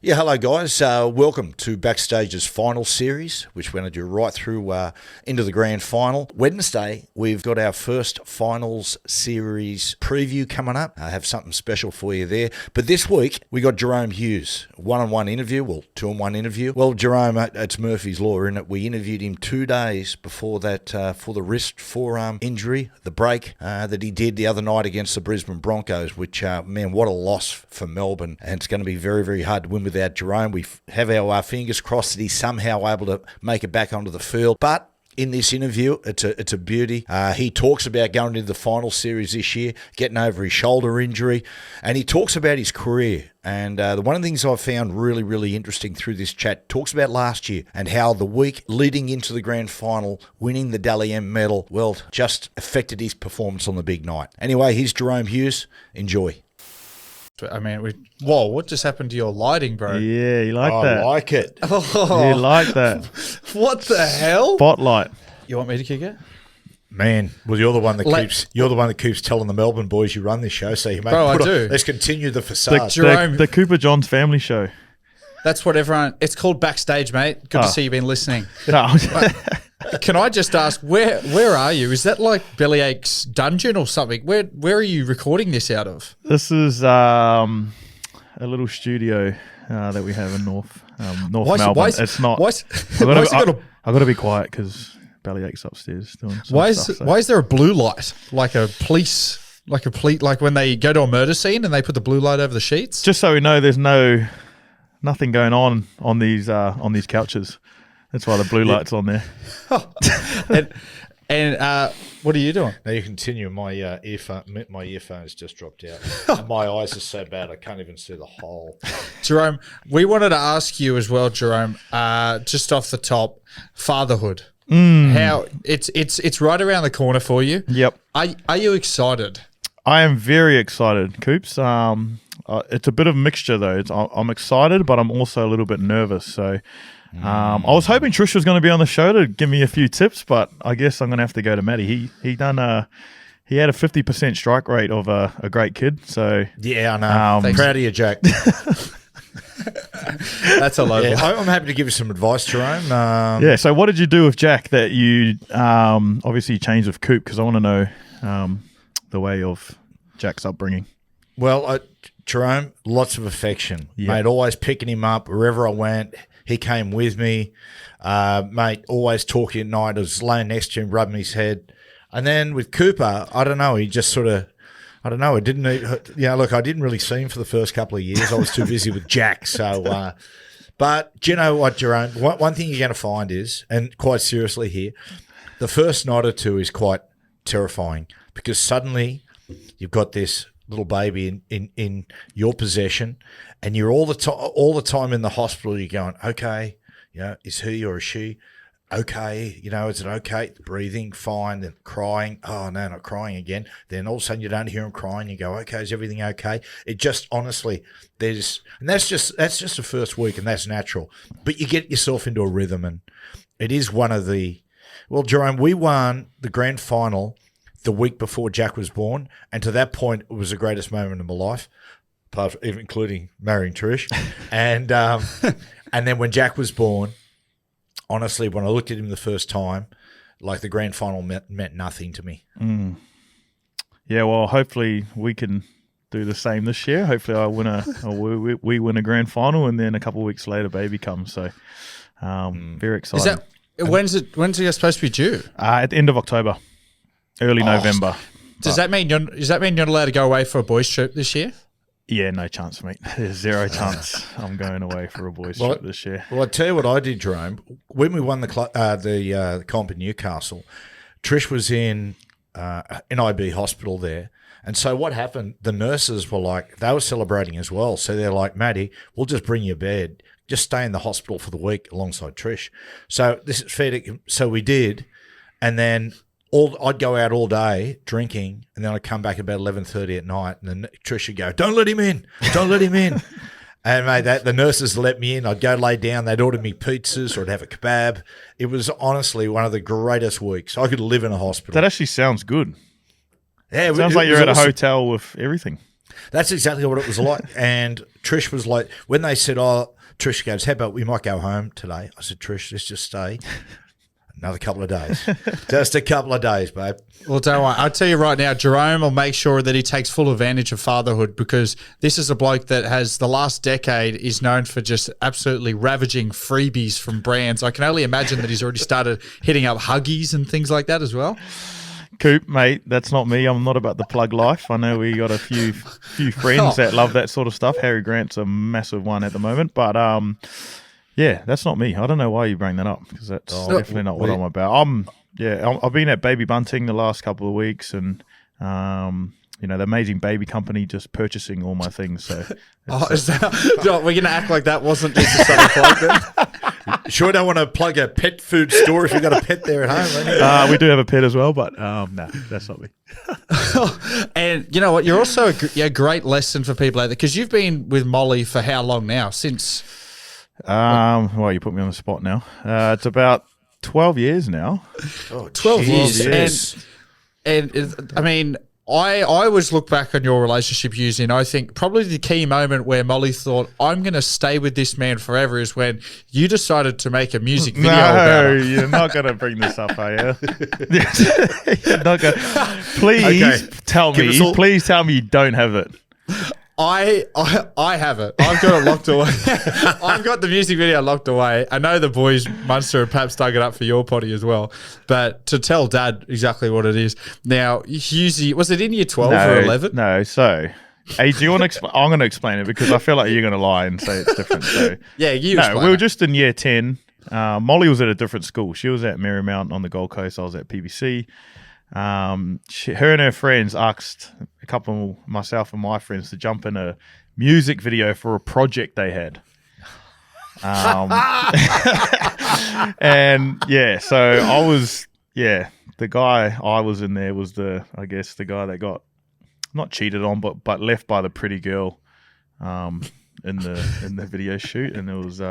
Yeah, hello guys. Welcome to Backstage's final series, which we're going to do right through into the grand final. Wednesday, we've got our first finals series preview coming up. I have something special for you there. But this week, we got Jahrome Hughes, one-on-one interview, well, two-on-one interview. Well, Jahrome, it's Murphy's Law, isn't it? We interviewed him 2 days before that, for the wrist forearm injury, the break that he did the other night against the Brisbane Broncos, which, man, what a loss for Melbourne. And it's going to be very, very hard to win without Jahrome. We have our fingers crossed that he's somehow able to make it back onto the field. But in this interview, it's a beauty. He talks about going into the final series this year, getting over his shoulder injury, and he talks about his career. And one of the things I found really, really interesting through this chat, talks about last year and how the week leading into the grand final, winning the Dally M medal, well, just affected his performance on the big night. Anyway, here's Jahrome Hughes. Enjoy. I mean, whoa, what just happened to your lighting, bro? Yeah, you like that. I like it. Oh, You like that. what the hell? Spotlight. You want me to kick it? Man, well, you're the one that keeps telling the Melbourne boys you run this show, so you may Bro, I do. Let's continue the facade. The Cooper Johns family show. That's what everyone. It's called Backstage, mate. Good to see you've been listening. No. Can I just ask, where are you? Is that like Bellyache's dungeon or something? Where are you recording this out of? This is a little studio that we have in North Melbourne. It's not. I've got to be quiet because Bellyache's upstairs doing some stuff. Why is there a blue light? Like when they go to a murder scene and they put the blue light over the sheets? Just so we know there's nothing going on these couches. That's why the blue light's on there. and what are you doing? Now you continue. My earphones just dropped out. And my eyes are so bad I can't even see the hole. Jahrome, we wanted to ask you as well, Jahrome, just off the top, FatherHood. How it's right around the corner for you. Yep. Are you excited? I am very excited, Coops. It's a bit of a mixture though. I'm excited, but I'm also a little bit nervous. So. I was hoping Trish was going to be on the show to give me a few tips, but I guess I'm going to have to go to Matty. He had a 50% strike rate of a great kid. So yeah, I know. I'm proud of you, Jack. That's a low. Yeah, I'm happy to give you some advice, Jahrome. Yeah. So what did you do with Jack that you obviously changed with Coop? Because I want to know the way of Jack's upbringing. Well, Jahrome, lots of affection, mate. Always picking him up wherever I went. He came with me, mate, always talking at night. I was laying next to him, rubbing his head. And then with Cooper, I don't know, he just sort of, I don't know, I didn't really see him for the first couple of years. I was too busy with Jack. So, but do you know what, Jahrome? One thing you're going to find is, and quite seriously here, the first night or two is quite terrifying because suddenly you've got this little baby in your possession, and you're all the time in the hospital. You're going, okay, is he or is she okay? Is it okay? Breathing fine, then crying. Oh no, not crying again. Then all of a sudden you don't hear him crying. You go, okay, is everything okay? It just honestly, and that's just the first week, and that's natural. But you get yourself into a rhythm, and it is one of the. Well, Jahrome, we won the grand final the week before Jack was born, and to that point, it was the greatest moment of my life, including marrying Trish. And then when Jack was born, honestly, when I looked at him the first time, like the grand final meant nothing to me. Yeah, well, hopefully we can do the same this year. Hopefully we win a grand final, and then a couple of weeks later, baby comes. So very excited. When's it supposed to be due? At the end of October. Early November. Does that mean you're not allowed to go away for a boys' trip this year? Yeah, no chance, mate. There's zero chance I'm going away for a boys' trip this year. Well, I tell you what I did, Jahrome. When we won the comp in Newcastle, Trish was in IB hospital there, and so what happened? The nurses were like, they were celebrating as well. So they're like, Matty, we'll just bring you a bed. Just stay in the hospital for the week alongside Trish. So this is fair. So we did, and then. I'd go out all day drinking, and then I'd come back about 11:30 at night, and then Trish would go, "Don't let him in, don't let him in." And mate, the nurses let me in. I'd go lay down. They'd order me pizzas, or I'd have a kebab. It was honestly one of the greatest weeks. I could live in a hospital. That actually sounds good. Yeah, Sounds like you're at a hotel with everything. That's exactly what it was like. And Trish was like, when they said, Trish goes, how about we might go home today? I said, Trish, let's just stay another couple of days. Just a couple of days, babe. Well, don't worry. I'll tell you right now, Jahrome will make sure that he takes full advantage of fatherhood, because this is a bloke that has the last decade is known for just absolutely ravaging freebies from brands. I can only imagine that he's already started hitting up Huggies and things like that as well. Coop, mate, that's not me. I'm not about the plug life. I know we got a few friends that love that sort of stuff. Harry Grant's a massive one at the moment, but yeah, that's not me. I don't know why you bring that up, because that's definitely not what I'm about. I've been at Baby Bunting the last couple of weeks, and the amazing baby company just purchasing all my things. So, we're going to act like that wasn't just a subtle plug then? Sure, don't want to plug a pet food store if you've got a pet there at home. We do have a pet as well, but no, that's not me. And you know what? You're also a great lesson for people out there, because you've been with Molly for how long now? Since? Well, you put me on the spot now. It's about 12 years now. 12 years. Yes. And I mean, I always look back on your relationship, Hughesy, and I think probably the key moment where Molly thought, I'm going to stay with this man forever, is when you decided to make a music video about him. You're not going to bring this up, are you? You're not going to. Please tell me you don't have it. I have it. I've got it locked away. I've got the music video locked away. I know the boys, Munster and Paps, dug it up for your potty as well. But to tell Dad exactly what it is. Now, Hughesy, was it in year 12 or 11? No, so... Hey, do you want to explain? I'm going to explain it, because I feel like you're going to lie and say it's different. So yeah, explain we were it. just in year 10. Molly was at a different school. She was at Marymount on the Gold Coast. I was at PBC. Her and her friends asked a couple, myself and my friends, to jump in a music video for a project they had. And yeah, so I was, the guy I was in there was the guy that got not cheated on, but left by the pretty girl, in the video shoot. And it was,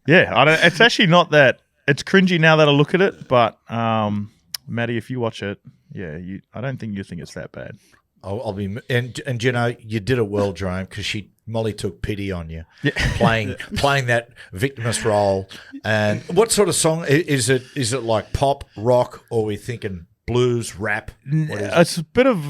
it's actually not that, it's cringy now that I look at it, but, Matty, if you watch it, I don't think you think it's that bad. I'll be, and you did it well, Jahrome, because Molly took pity on you, playing that victimist role. And what sort of song is it? Is it like pop, rock, or are we thinking blues, rap? It's a bit of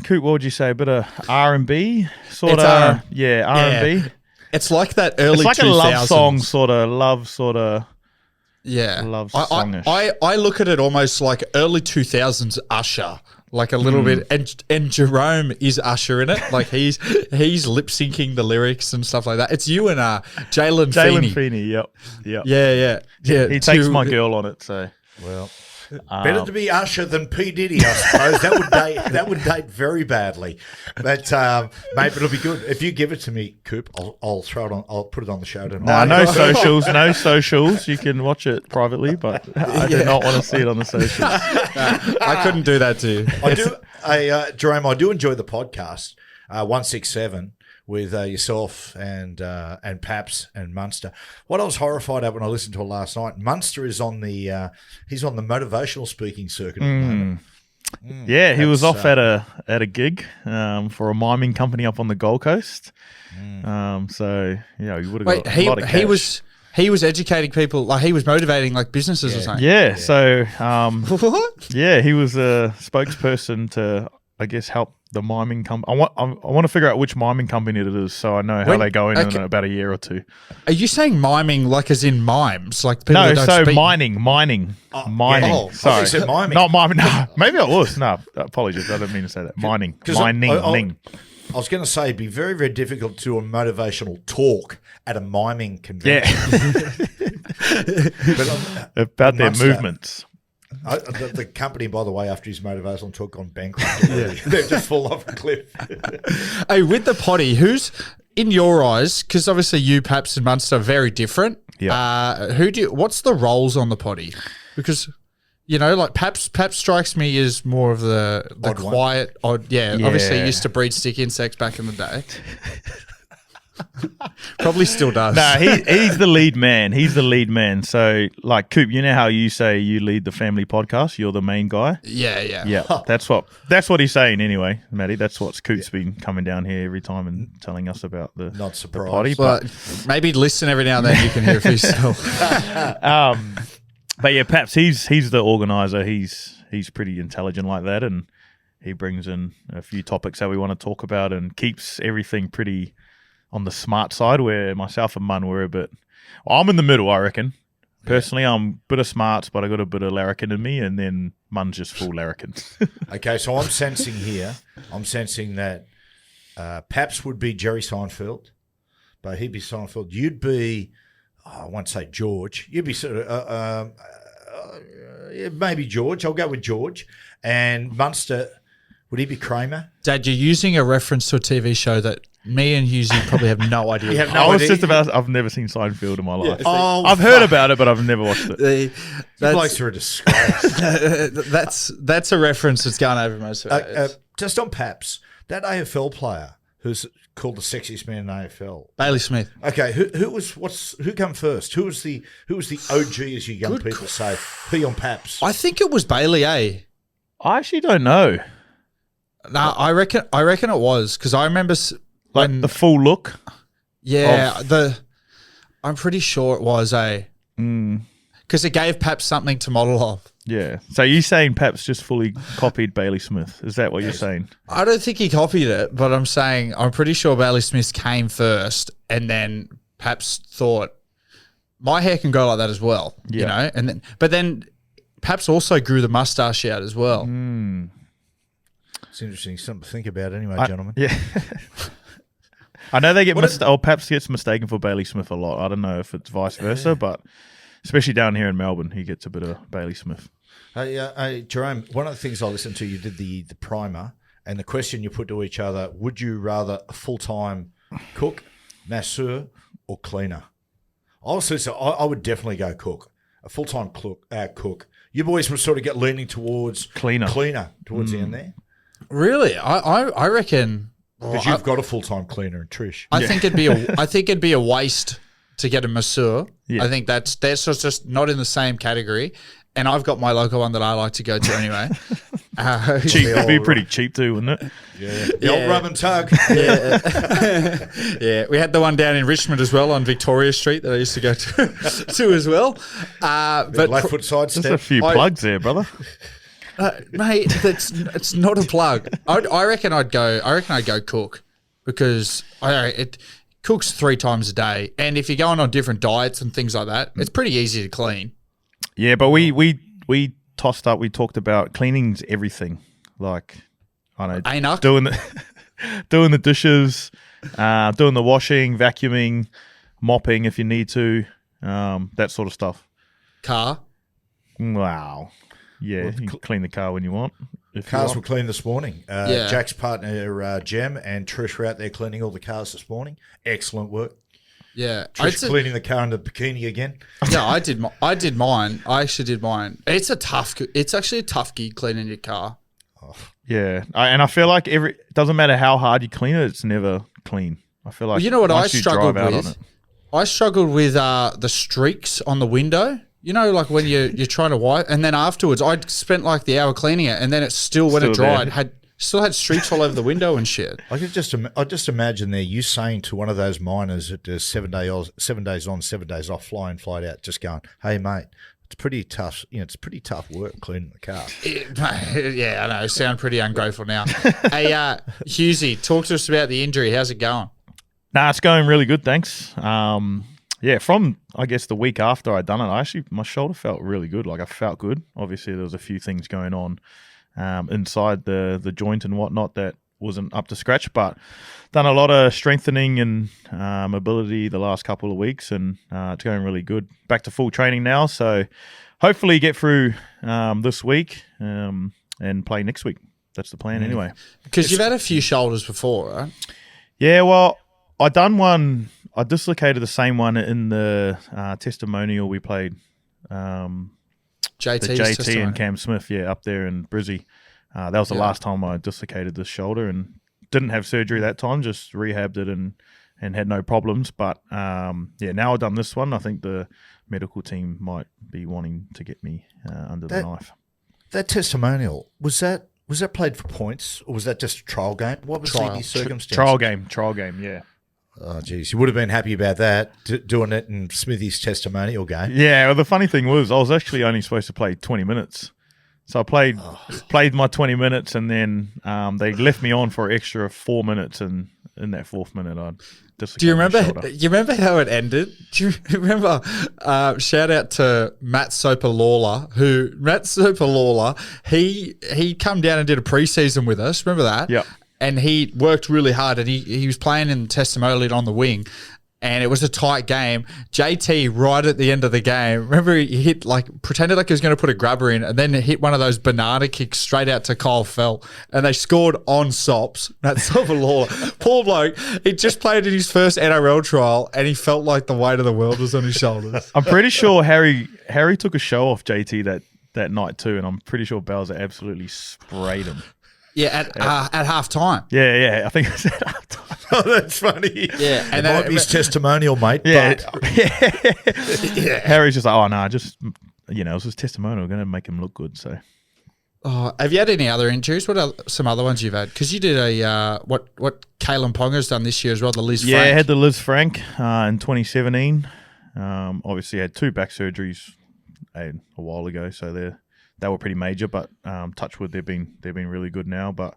Coop. What would you say? A bit of R&B, sort of. R&B. Yeah. It's like that early. It's like 2000s. a love song, sort of. Yeah, love songish. I look at it almost like early 2000s Usher, like a little bit, and Jahrome is Usher in it, like he's lip syncing the lyrics and stuff like that. It's you and Jalen Feeney, yep. Yeah. He takes my girl on it, so well. Better to be Usher than P. Diddy, I suppose. That would date very badly, but maybe it'll be good if you give it to me, Coop. I'll throw it on. I'll put it on the show tonight. No socials. You can watch it privately, but I do not want to see it on the socials. I couldn't do that to you. Jahrome, I do enjoy the podcast 167 with yourself and Paps and Munster. What I was horrified at when I listened to it last night, Munster is on the he's on the motivational speaking circuit at the moment. Yeah, he was off at a gig for a miming company up on the Gold Coast. So he would have got a lot of cash. He was educating people, like he was motivating like businesses or something. Yeah. So what? Yeah, he was a spokesperson to, I guess, help the miming company. I want to figure out which miming company it is, so I know how they go in about a year or two. Are you saying miming like as in mimes, like people that don't speak? mining. Mining. Sorry, you said miming. Not miming. No, maybe I was. No, apologies. I didn't mean to say that. Mining. I was going to say, it'd be very, very difficult to do a motivational talk at a miming convention. Yeah. About their movements. The company, by the way, after his motivational talk, gone bankrupt. They've just fallen off a cliff. Hey, with the potty, who's in your eyes? Because obviously you, Paps, and Munster are very different. Yeah. What's the roles on the potty? Because like Paps strikes me as more of the quiet, odd. Yeah, obviously he used to breed stick insects back in the day. Probably still does. Nah, he's the lead man. He's the lead man. So, like, Coop, you know how you say you lead the family podcast? You're the main guy? Yeah. Yeah, that's what he's saying anyway, Matty. That's what Coop's been coming down here every time and telling us about the Not surprised. the potty. But maybe listen every now and then. You can hear it for yourself. But yeah, Paps, he's the organizer. He's pretty intelligent like that, and he brings in a few topics that we want to talk about and keeps everything pretty on the smart side, where myself and Mun were a bit... I'm in the middle, I reckon. Personally, I'm a bit of smarts, but I got a bit of larrikin in me, and then Mun's just full larrikin. Okay, so I'm sensing that Paps would be Jerry Seinfeld, but he'd be Seinfeld. You'd be, I won't say George. You'd be sort of, maybe George. I'll go with George. And Munster, would he be Kramer? Dad, you're using a reference to a TV show that me and Hughesy probably have no idea. You have about. no I was idea? just about... I've never seen Seinfeld in my life. Oh, I've heard about it, but I've never watched it. You blokes are a disgrace. That's a reference that's gone over most of it. Just on Paps, that AFL player who's called the sexiest man in AFL. Bailey Smith. Okay, who come first? Who was the OG, as you young people say? P on Paps. I think it was Bailey, eh? I actually don't know. No, I reckon it was, because I remember Like the full look. Yeah, I'm pretty sure it was because it gave Paps something to model off. Yeah. So you saying Paps just fully copied Bailey Smith? Is that what you're saying? I don't think he copied it, but I'm saying I'm pretty sure Bailey Smith came first, and then Paps thought my hair can go like that as well. Yeah. You know, but then Paps also grew the mustache out as well. It's interesting, something to think about anyway, gentlemen. Yeah. I know they get Paps gets mistaken for Bailey Smith a lot. I don't know if it's vice versa, but especially down here in Melbourne, he gets a bit of Bailey Smith. Hey, Jahrome, one of the things I listened to, you did the primer, and the question you put to each other, would you rather a full-time cook, masseur, or cleaner? I would definitely go cook, a full-time cook. You boys would sort of get leaning towards Cleaner towards the end there. Really, I reckon. Because you've got a full-time cleaner, Trish. I think it'd be a waste to get a masseur. Yeah. I think that's just not in the same category. And I've got my local one that I like to go to anyway. Cheap, it'd be pretty cheap too, wouldn't it? Yeah, the old rub and tug. Yeah, we had the one down in Richmond as well on Victoria Street that I used to go to as well. But left foot side Just step. a few plugs there, brother. mate, it's not a plug. I reckon I'd go cook, because it cooks 3 times a day, and if you're going on different diets and things like that, it's pretty easy to clean. Yeah, but we tossed up. We talked about cleaning's everything. Like, I don't know, Ain't doing the dishes, doing the washing, vacuuming, mopping if you need to, that sort of stuff. Car. Wow. Yeah, you can clean the car when you want. Cars were cleaned this morning. Yeah. Jack's partner, Jem, and Trish were out there cleaning all the cars this morning. Excellent work. Yeah, Trish cleaning the car in the bikini again. Yeah, I did mine. I actually did mine. It's actually a tough gig cleaning your car. Yeah, and I feel like it doesn't matter how hard you clean it, it's never clean. I feel like you know what I once you struggled drive out with? on it- I struggled with the streaks on the window. You know, like when you're trying to wipe, and then afterwards, I spent like the hour cleaning it, and then it still, when it Still there. dried, still had streaks all over the window and shit. I just imagine there you saying to one of those miners that does 7 days on, 7 days off, fly in, fly out, just going, "Hey mate, it's pretty tough. It's pretty tough work cleaning the car." Yeah, I know. Sound pretty ungrateful now. Hey, Hughesy, talk to us about the injury. How's it going? Nah, it's going really good, thanks. Yeah, from I guess the week after I'd done it, my shoulder felt really good. Like I felt good. Obviously, there was a few things going on inside the joint and whatnot that wasn't up to scratch, but done a lot of strengthening and mobility the last couple of weeks, and it's going really good. Back to full training now, so hopefully get through this week and play next week. That's the plan anyway. Because you've had a few shoulders before, right? Yeah, well, I done one. I dislocated the same one in the testimonial we played. JT's The JT testimony. and Cam Smith, up there in Brizzy. That was the last time I dislocated this shoulder, and didn't have surgery that time. Just rehabbed it and had no problems. But now I've done this one, I think the medical team might be wanting to get me under the knife. That testimonial, was that played for points, or was that just a trial game? What was the circumstances? Trial game, yeah. Oh, geez. You would have been happy about that, doing it in Smithy's testimonial game. Yeah, well, the funny thing was I was actually only supposed to play 20 minutes. So I played my 20 minutes, and then they left me on for an extra 4 minutes, and in that fourth minute, I dislocated Do you my remember? shoulder. You remember how it ended? Do you remember? Shout out to Matt Soper Lawler, he come down and did a preseason with us. Remember that? Yeah. And he worked really hard, and he was playing in testimonial on the wing, and it was a tight game. JT, right at the end of the game, remember he hit, pretended like he was going to put a grubber in, and then hit one of those banana kicks straight out to Kyle Fell, and they scored on sops. That's Silver Lawler. Poor bloke, he just played in his first NRL trial, and he felt like the weight of the world was on his shoulders. I'm pretty sure Harry took a show off JT that night too, and I'm pretty sure Bowser absolutely sprayed him. Yeah, at half time. Yeah, I think it's at half time. Oh, that's funny. Yeah, and that might be his testimonial, mate. Yeah. But Harry's just like, oh no, just it was his testimonial, going to make him look good. So, have you had any other injuries? What are some other ones you've had? Because you did what Kalen Ponga's done this year as well, the Liz Frank. Yeah, I had the Liz Frank in 2017. Obviously, I had 2 back surgeries a while ago, so they were pretty major, but touch wood, they've been really good now. But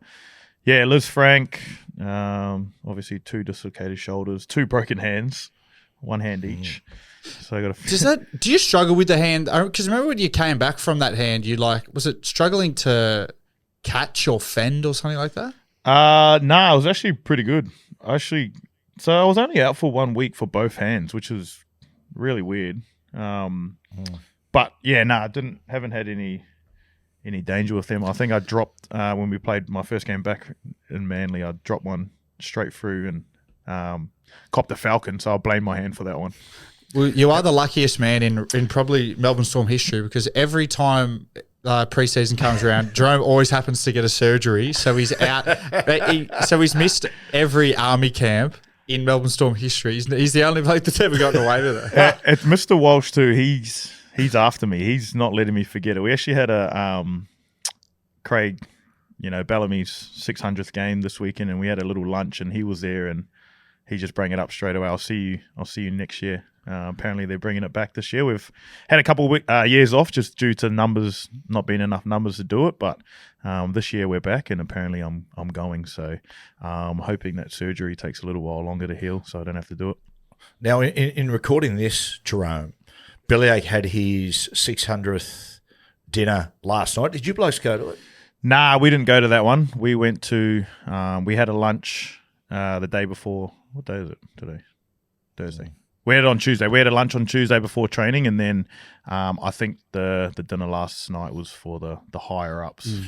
yeah, Liz Frank, obviously 2 dislocated shoulders, 2 broken hands, 1 hand each. So I got do you struggle with the hand? Because remember when you came back from that hand, was it struggling to catch or fend or something like that? No, it was actually pretty good. So I was only out for 1 week for both hands, which was really weird. But yeah, I haven't had any danger with them. I think I dropped when we played my first game back in Manly. I dropped one straight through and copped a falcon, so I'll blame my hand for that one. Well, you are the luckiest man in probably Melbourne Storm history, because every time preseason comes around, Jahrome always happens to get a surgery, so he's out. So he's missed every army camp in Melbourne Storm history. He's the only bloke that's ever gotten away with it. It's Mr. Walsh too. He's after me. He's not letting me forget it. We actually had a Craig, Bellamy's 600th game this weekend, and we had a little lunch, and he was there, and he just brought it up straight away. I'll see you next year. Apparently they're bringing it back this year. We've had a couple of years off just due to numbers, not being enough numbers to do it, but this year we're back, and apparently I'm going. So I'm hoping that surgery takes a little while longer to heal, so I don't have to do it. Now, in recording this, Jahrome, Bellyache had his 600th dinner last night. Did you blokes go to it? Nah, we didn't go to that one. We went to, we had a lunch the day before. What day is it today? Thursday. We had it on Tuesday. We had a lunch on Tuesday before training, and then I think the dinner last night was for the higher-ups.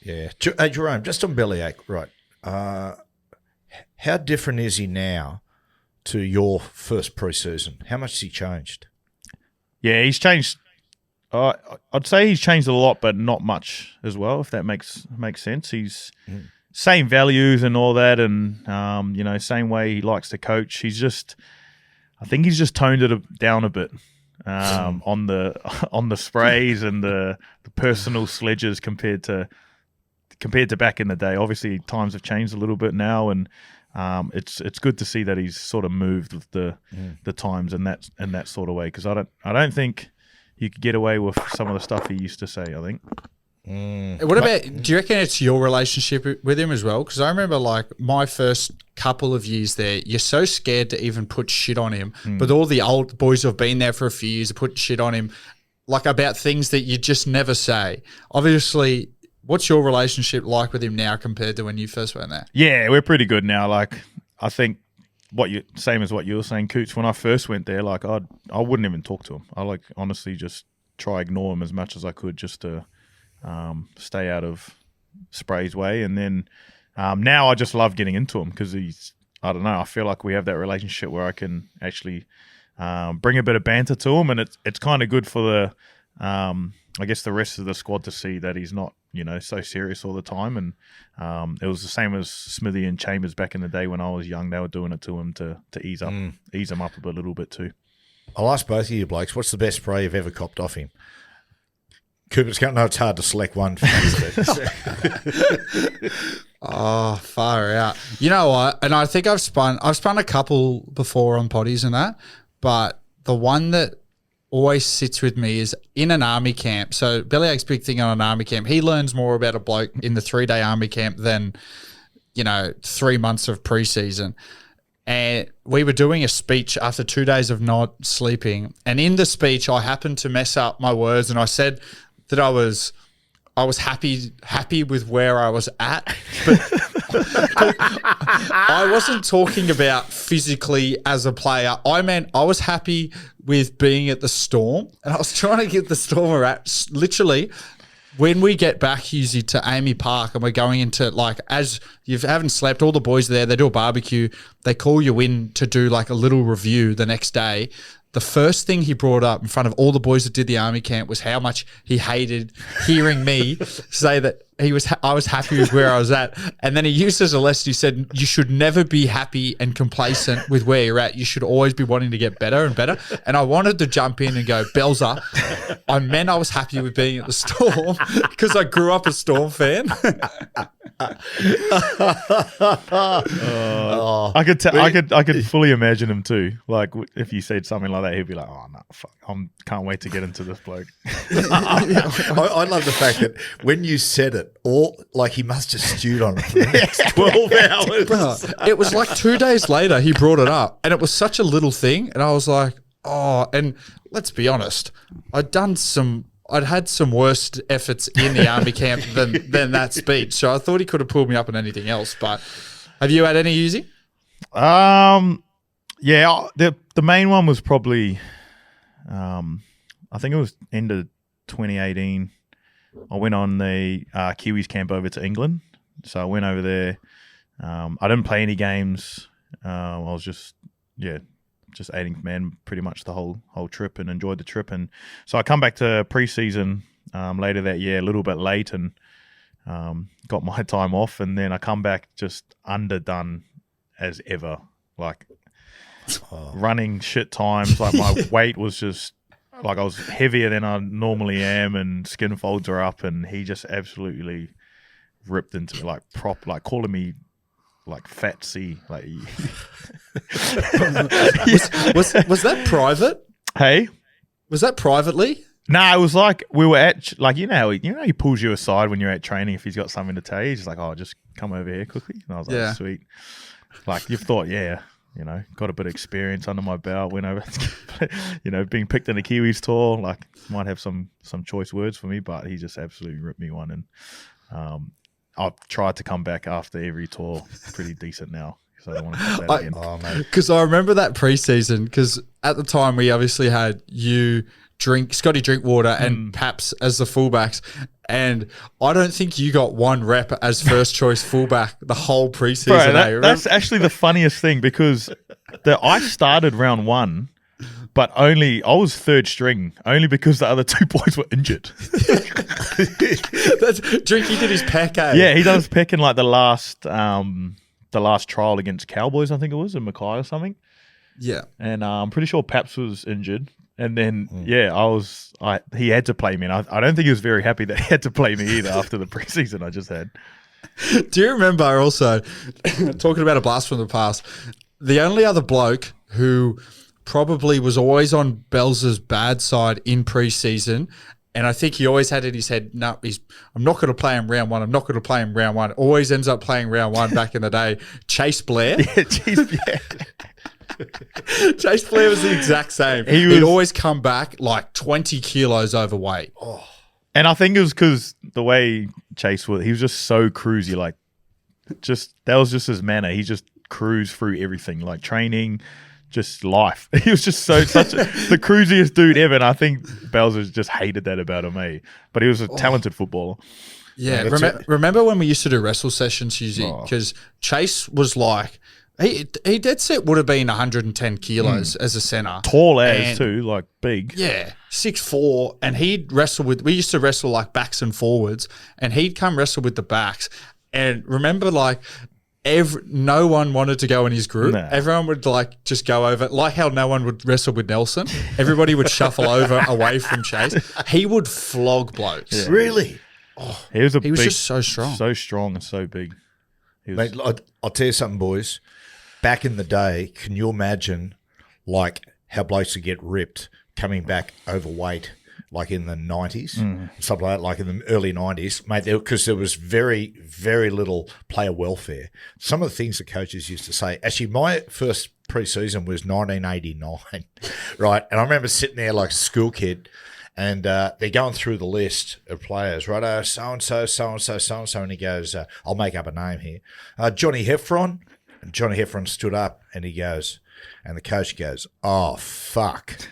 Yeah. Hey, Jahrome, just on Bellyache, right, how different is he now to your first pre-season? How much has he changed? Yeah, he's changed. I'd say he's changed a lot, but not much as well, if that makes sense. He's same values and all that, and same way he likes to coach. I think he's just toned it down a bit on the sprays and the personal sledges compared to back in the day. Obviously, times have changed a little bit now, and it's good to see that he's sort of moved with the times in that sort of way, because I don't think you could get away with some of the stuff he used to say, I think. What about, do you reckon it's your relationship with him as well? Because I remember my first couple of years there, you're so scared to even put shit on him, but all the old boys who have been there for a few years are putting shit on him, about things that you just never say. Obviously, what's your relationship like with him now compared to when you first went there? Yeah, we're pretty good now. I think same as what you were saying, Coots. When I first went there, I wouldn't even talk to him. I honestly just try ignore him as much as I could, just to stay out of Spray's way. And then now I just love getting into him, because I don't know, I feel like we have that relationship where I can actually bring a bit of banter to him, and it's kind of good for the I guess the rest of the squad to see that he's not so serious all the time. And it was the same as Smithy and Chambers back in the day when I was young. They were doing it to him to ease him up a little bit too. I'll ask both of you blokes, what's the best spray you've ever copped off him? Cooper's going to know it's hard to select one for you. Oh, far out. You know what? And I think I've spun a couple before on potties and that, but the one that always sits with me is in an army camp. So Bellyache's big thing on an army camp. He learns more about a bloke in the 3-day army camp than, 3 months of preseason. And we were doing a speech after 2 days of not sleeping. And in the speech, I happened to mess up my words, and I said that I was happy with where I was at, but I wasn't talking about physically as a player. I meant I was happy with being at the Storm, and I was trying to get the Storm at literally. When we get back, Hughesy, to Amy Park and we're going into, as you haven't slept, all the boys are there, they do a barbecue, they call you in to do a little review the next day. The first thing he brought up in front of all the boys that did the army camp was how much he hated hearing me say that I was happy with where I was at. And then he used as a lesson, he said, you should never be happy and complacent with where you're at. You should always be wanting to get better and better. And I wanted to jump in and go, Belzer, I meant I was happy with being at the Storm because I grew up a Storm fan. I could fully imagine him too. If you said something like that, he'd be like, "Oh no, fuck! Can't wait to get into this bloke." I love the fact that when you said it, he must have stewed on it for the next 12 hours. Bro, it was 2 days later he brought it up, and it was such a little thing, and I was like, "Oh!" And let's be honest, I'd had some worse efforts in the army camp than that speech. So I thought he could have pulled me up on anything else. But have you had any Hughesy? Yeah, the main one was probably, I think it was end of 2018. I went on the Kiwis camp over to England. So I went over there. I didn't play any games. I was just aiding command pretty much the whole trip and enjoyed the trip. And so I come back to preseason later that year, a little bit late, and got my time off. And then I come back just underdone as ever, running shit times. My weight was just I was heavier than I normally am, and skin folds are up. And he just absolutely ripped into me, calling me Fat C. Was that private? Hey, was that privately? No, it was we were at how he pulls you aside when you're at training if he's got something to tell you. He's just "Oh, just come over here quickly." And I was like, yeah. Sweet. You've thought, yeah, got a bit of experience under my belt. Went over, being picked in the Kiwis tour. Might have some choice words for me, but he just absolutely ripped me one. And I've tried to come back after every tour pretty decent now, because I don't want to do that again. Because I remember that preseason, because at the time we obviously had Scotty Drinkwater and Paps as the fullbacks, and I don't think you got one rep as first choice fullback the whole preseason. Bro, that's actually the funniest thing, because I started round one, but I was third string only because the other two boys were injured. Drinky did his peck, eh? Yeah, he does peck in the last trial against Cowboys, I think it was, in Mackay or something. Yeah. And I'm pretty sure Paps was injured. And then, he had to play me. And I don't think he was very happy that he had to play me either after the preseason I just had. Do you remember also, talking about a blast from the past, the only other bloke who probably was always on Belz's bad side in preseason, and I think he always had in his head, no, I'm not going to play him round one. I'm not going to play him round one. Always ends up playing round one back in the day. Chase Blair. Chase Blair was the exact same. He'd always come back 20 kilos overweight. Oh. And I think it was because the way Chase was, he was just so cruisy. That was just his manner. He just cruised through everything, training, just life. He was just the cruisiest dude ever. And I think Belzer just hated that about him, eh? But he was a talented footballer. Yeah. Remember when we used to do wrestle sessions, Hughesy? Because Chase was He dead set would have been 110 kilos as a centre. Tall as too, like big. Yeah, 6'4", and he'd wrestle with. We used to wrestle like backs and forwards, and he'd come wrestle with the backs. And remember, like no one wanted to go in his group. Nah. Everyone would like just go over, like how no one would wrestle with Nelson. Everybody would shuffle over away from Chase. He would flog blokes. Yeah. Really? Oh, he was just so strong and so big. Mate, I'll tell you something, boys. Back in the day, can you imagine like how blokes would get ripped coming back overweight, like in the 90s, something like that, like in the early 90s, mate, because there was very, very little player welfare. Some of the things the coaches used to say, actually, my first pre-season was 1989, right? And I remember sitting there like a school kid, and they're going through the list of players, right? So-and-so, so-and-so, so-and-so, and he goes, I'll make up a name here. Johnny Heffron. And Johnny Heffron stood up, and he goes, and the coach goes, oh, fuck.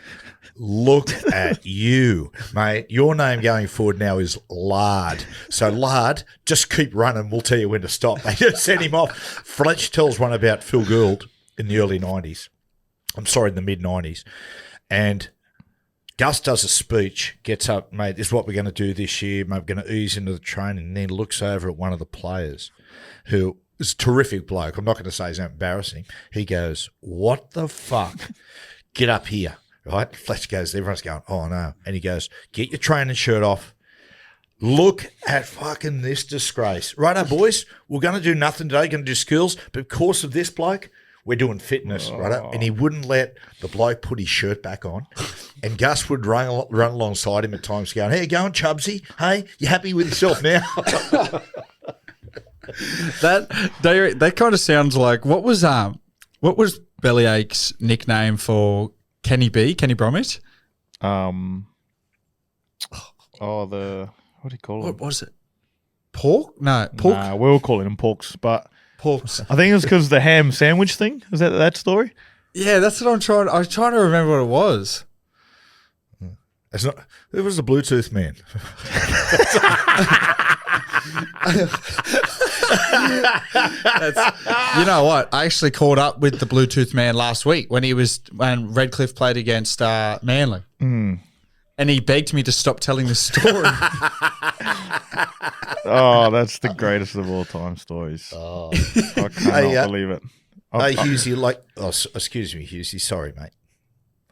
Look at you, mate. Your name going forward now is Lard. So, Lard, just keep running. We'll tell you when to stop. They just sent him off. Fletch tells one about Phil Gould in the early 90s. I'm sorry, in the mid-90s. And Gus does a speech, gets up, mate, this is what we're going to do this year. Mate, we're going to ease into the training. And then looks over at one of the players who is a terrific bloke. I'm not going to say he's embarrassing. He goes, what the fuck? Get up here. Right? Fletch goes, everyone's going, oh no. And he goes, get your training shirt off. Look at fucking this disgrace. Righto, boys, we're going to do nothing today, going to do skills, but because of this bloke, we're doing fitness, right? And he wouldn't let the bloke put his shirt back on. And Gus would run alongside him at times going, how you going, Chubsy? Hey, you happy with yourself now? That kind of sounds like, what was Bellyache's nickname for Kenny Bromwich? What do you call What him? was it? Pork? No, pork. Nah, we were calling him Porks, but Porks. I think it was because the ham sandwich thing. Is that story? Yeah, that's what I was trying to remember what it was. It's not. It was the Bluetooth man. You know what? I actually caught up with the Bluetooth man last week when Redcliffe played against Manly. And he begged me to stop telling the story. Oh, that's the greatest of all time stories. Oh. I cannot believe it. Hey, Hughesy, excuse me, Hughesy. Sorry, mate.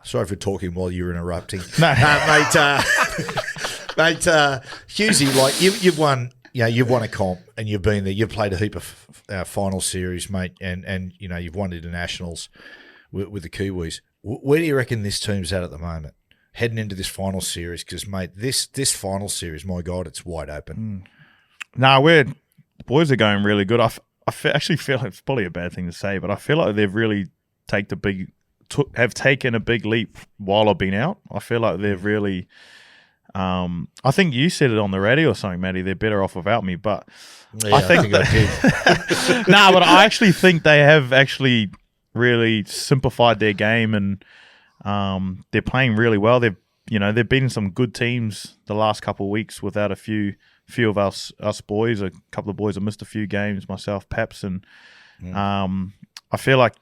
Sorry for talking while you were interrupting. No, mate. Mate, Hughesy, like you've won. You've won a comp and you've been there. You've played a heap of final series, mate, and you've won internationals with the Kiwis. Where do you reckon this team's at the moment, heading into this final series? Because, mate, this final series, my God, it's wide open. The boys are going really good. I actually feel like it's probably a bad thing to say, but I feel like they've really have taken a big leap while I've been out. I feel like they've really. I think you said it on the radio or something, Matty. They're better off without me, but yeah, I think I did. But I actually think they have actually really simplified their game, and they're playing really well. They've beaten some good teams the last couple of weeks without a few of us boys. A couple of boys have missed a few games, myself, Paps, and I feel like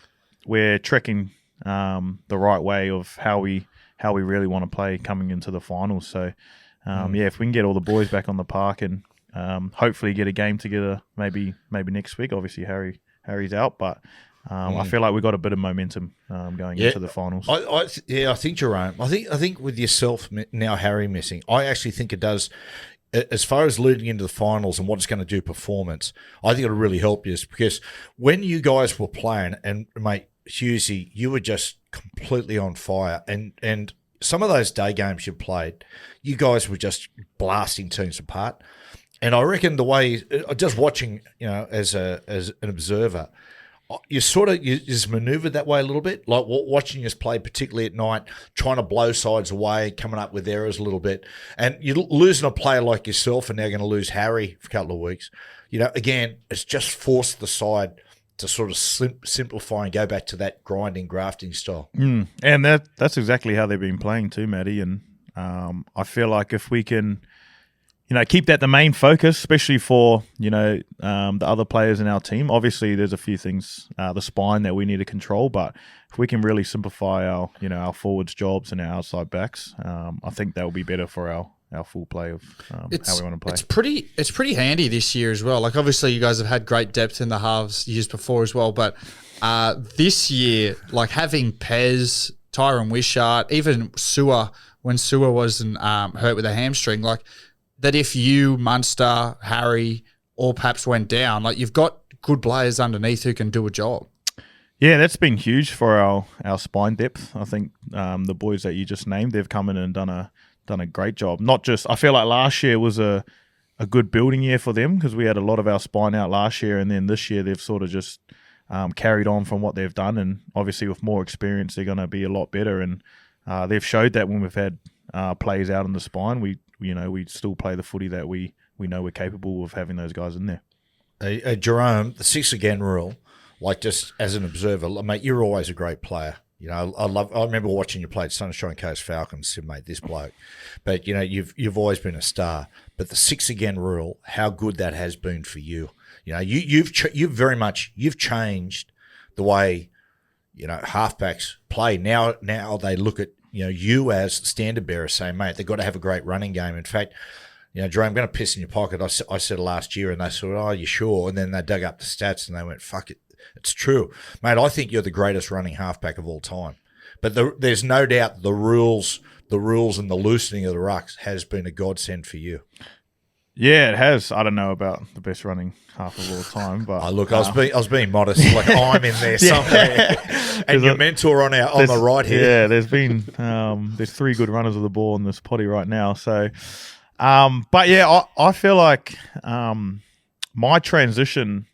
we're trekking the right way of how we really want to play coming into the finals. So, if we can get all the boys back on the park and hopefully get a game together, maybe next week. Obviously, Harry's out, but I feel like we've got a bit of momentum going into the finals. I think Jahrome. I think with yourself now, Harry missing, I actually think it does. As far as leading into the finals and what it's going to do performance, I think it'll really help you, because when you guys were playing, and mate, Hughesy, you were just completely on fire, and some of those day games you played, you guys were just blasting teams apart. And I reckon the way, just watching, as an observer, you just manoeuvred that way a little bit, like watching us play, particularly at night, trying to blow sides away, coming up with errors a little bit. And you're losing a player like yourself, and now going to lose Harry for a couple of weeks. Again, it's just forced the side to sort of simplify and go back to that grinding, grafting style. And that's exactly how they've been playing too, Matty. And I feel like if we can, keep that the main focus, especially for, the other players in our team. Obviously, there's a few things, the spine that we need to control, but if we can really simplify our, our forwards jobs and our outside backs, I think that will be better for our full play of how we want to play. It's pretty handy this year as well. Like, obviously, you guys have had great depth in the halves years before as well, but this year, like having Pez, Tyrone Wishart, even Sewer, when Sewer wasn't hurt with a hamstring, like that if you, Munster, Harry, or Paps went down, like you've got good players underneath who can do a job. Yeah, that's been huge for our spine depth. I think the boys that you just named, they've come in and done a great job. Not just, I feel like last year was a good building year for them because we had a lot of our spine out last year, and then this year they've sort of just carried on from what they've done, and obviously with more experience they're going to be a lot better, and they've showed that when we've had plays out in the spine, we still play the footy that we know we're capable of having those guys in there. Jahrome, the 6 again rule, like just as an observer, mate, you're always a great player. I remember watching you play at Sunshine Coast Falcons. Said, mate, this bloke. But you've always been a star. But the 6 again rule, how good that has been for you. You've changed the way halfbacks play. Now they look at you as standard bearer, saying, mate, they've got to have a great running game. In fact, Jahrome, I'm going to piss in your pocket. I said last year, and they said, oh, you sure? And then they dug up the stats and they went, fuck it. It's true. Mate, I think you're the greatest running halfback of all time. But there's no doubt the rules and the loosening of the rucks has been a godsend for you. Yeah, it has. I don't know about the best running half of all time, but I was being modest. Like I'm in there somewhere, and your mentor on the right here. Yeah, there's 3 good runners of the ball in this potty right now. So, but yeah, I feel like my transition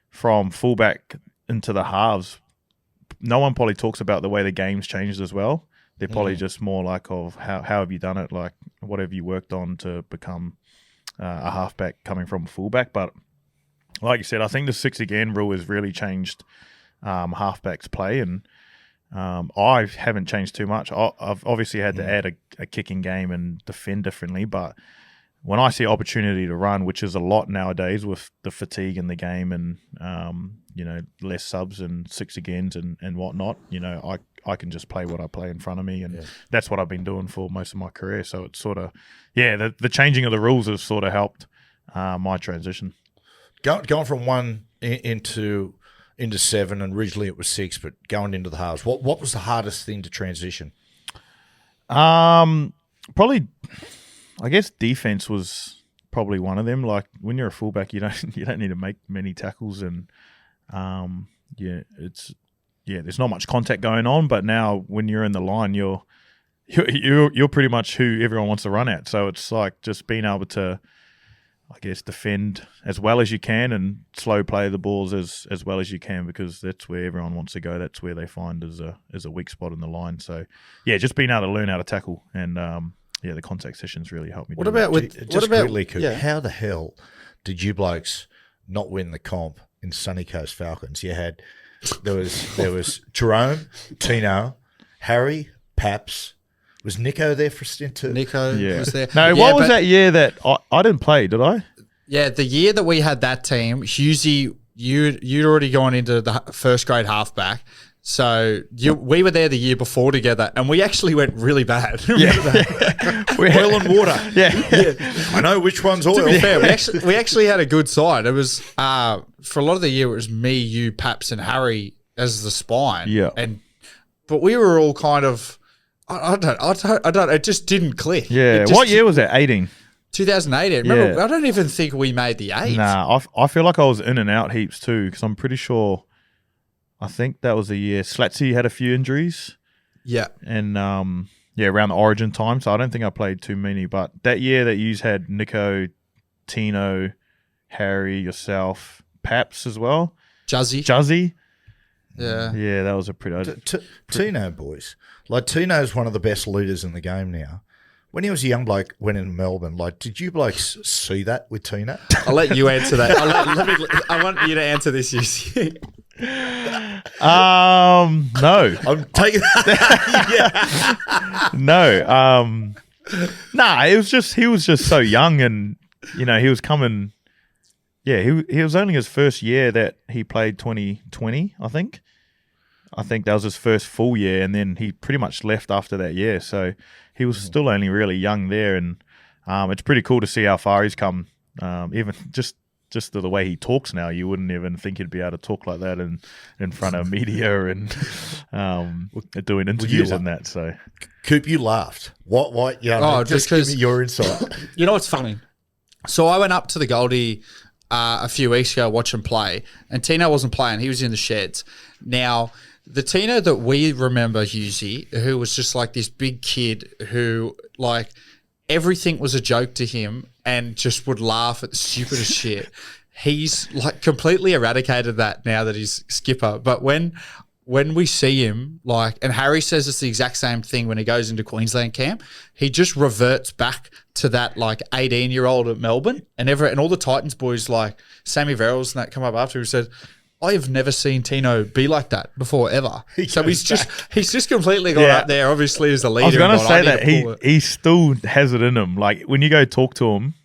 from fullback into the halves, no one probably talks about the way the game's changed as well. They're probably just more like of how have you done it, like what have you worked on to become a halfback coming from a fullback. But like you said, I think the 6 again rule has really changed halfbacks play, and I haven't changed too much. I've obviously had to add a kicking game and defend differently, but when I see opportunity to run, which is a lot nowadays with the fatigue in the game and less subs and 6 agains and whatnot, I can just play what I play in front of me, and that's what I've been doing for most of my career. So it's sort of the changing of the rules has sort of helped my transition. Going from 1 into 7, and originally it was 6, but going into the halves, what was the hardest thing to transition? Probably, I guess defense was probably one of them. Like when you're a fullback, you don't need to make many tackles, and there's not much contact going on. But now when you're in the line, you're pretty much who everyone wants to run at. So it's like just being able to, I guess, defend as well as you can and slow play the balls as well as you can, because that's where everyone wants to go. That's where they find is a weak spot in the line. So yeah, just being able to learn how to tackle and the contact sessions really helped me. How the hell did you blokes not win the comp in Sunny Coast Falcons? There was Jahrome, Tino, Harry, Paps. Was Nico there for a stint too? Nico was there. No, what was that year that I didn't play? Did I? Yeah, the year that we had that team, Hughesy, you'd already gone into the first grade halfback. So we were there the year before together, and we actually went really bad. Oil and water. Yeah. I know which one's oil. To be fair, we actually had a good side. It was for a lot of the year, it was me, you, Paps, and Harry as the spine. Yeah. But we were all kind of, I don't. It just didn't click. Yeah. What year was that? 18. 2018. Remember, I don't even think we made the 8. Nah, I feel like I was in and out heaps too, because I'm pretty sure. I think that was the year Slatsy had a few injuries. Yeah. And, around the Origin time. So I don't think I played too many. But that year that you had Nico, Tino, Harry, yourself, Paps as well. Juzzy. Yeah. Yeah, that was a pretty... Tino, boys. Like, Tino's one of the best leaders in the game now. When he was a young bloke, went in Melbourne, like, did you blokes see that with Tino? I'll let you answer that. I want you to answer this, Hughesy. No. I'm taking that. No. Nah, it was just he was just so young, and he was coming. Yeah, he was only his first year that he played 2020, I think. I think that was his first full year, and then he pretty much left after that year. So he was still only really young there, and it's pretty cool to see how far he's come. Even just the way he talks now, you wouldn't even think he'd be able to talk like that in front of media and doing interviews and that. So, Coop, you laughed. What? Yeah, just give me your insight. You know what's funny? So I went up to the Goldie a few weeks ago, watch him play, and Tino wasn't playing. He was in the sheds. Now, the Tino that we remember, Hughesy, who was just like this big kid who, like, everything was a joke to him and just would laugh at the stupidest shit. He's, like, completely eradicated that now that he's skipper. But when we see him, like, and Harry says it's the exact same thing when he goes into Queensland camp, he just reverts back to that, like, 18-year-old at Melbourne. And all the Titans boys, like Sammy Verrills and that, come up after who said, I have never seen Tino be like that before, ever. So he's just completely got up there, obviously, as the leader. I was going to say that he still has it in him. Like, when you go talk to him,